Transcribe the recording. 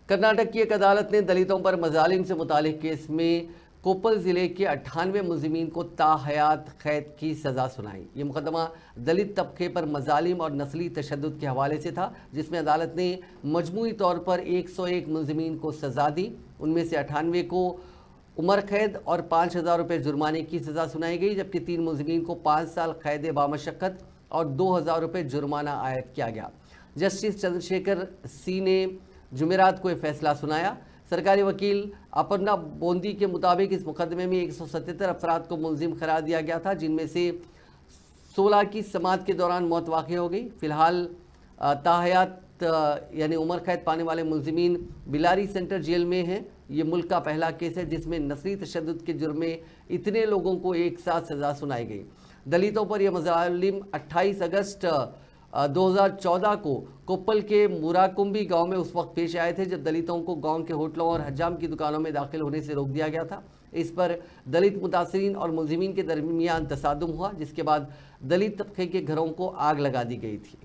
कर्नाटक की एक अदालत ने दलितों पर मजालिम से मुतालिक केस में कोप्पल जिले के 98 मुलजिमीन को ताहयात कैद की सज़ा सुनाई। ये मुकदमा दलित तबके पर मजालिम और नस्ली तशद्दुद के हवाले से था, जिसमें अदालत ने मजमूई तौर पर 101 मुलजिमीन को सज़ा दी। उनमें से 98 को उम्र कैद और 5,000 रुपये जुर्माने की सज़ा सुनाई गई, जबकि 3 मुलजिमीन को 5 साल कैद बामशक्कत और 2,000 रुपये जुर्माना आयद किया गया। जस्टिस चंद्रशेखर सी ने जुमेरात को यह फैसला सुनाया। सरकारी वकील अपर्णा बोंदी के मुताबिक इस मुकदमे में 177 अफराद को मुलजिम करार दिया गया था, जिनमें से 16 की समात के दौरान मौत वाक़ई हो गई। फिलहाल ताहयात यानी उम्र कैद पाने वाले मुलजिमीन बिलारी सेंटर जेल में हैं। ये मुल्क का पहला केस है जिसमें नस्ली तशद्दुद के जुर्म में इतने लोगों को एक साथ सज़ा सुनाई गई। दलितों पर यह मज़ालिम 28 अगस्त 2014 को कोप्पल के मुराकुंबी गांव में उस वक्त पेश आए थे जब दलितों को गांव के होटलों और हजाम की दुकानों में दाखिल होने से रोक दिया गया था। इस पर दलित मुतासरीन और मुलजिमीन के दरमियान तसादुम हुआ, जिसके बाद दलित तबके के घरों को आग लगा दी गई थी।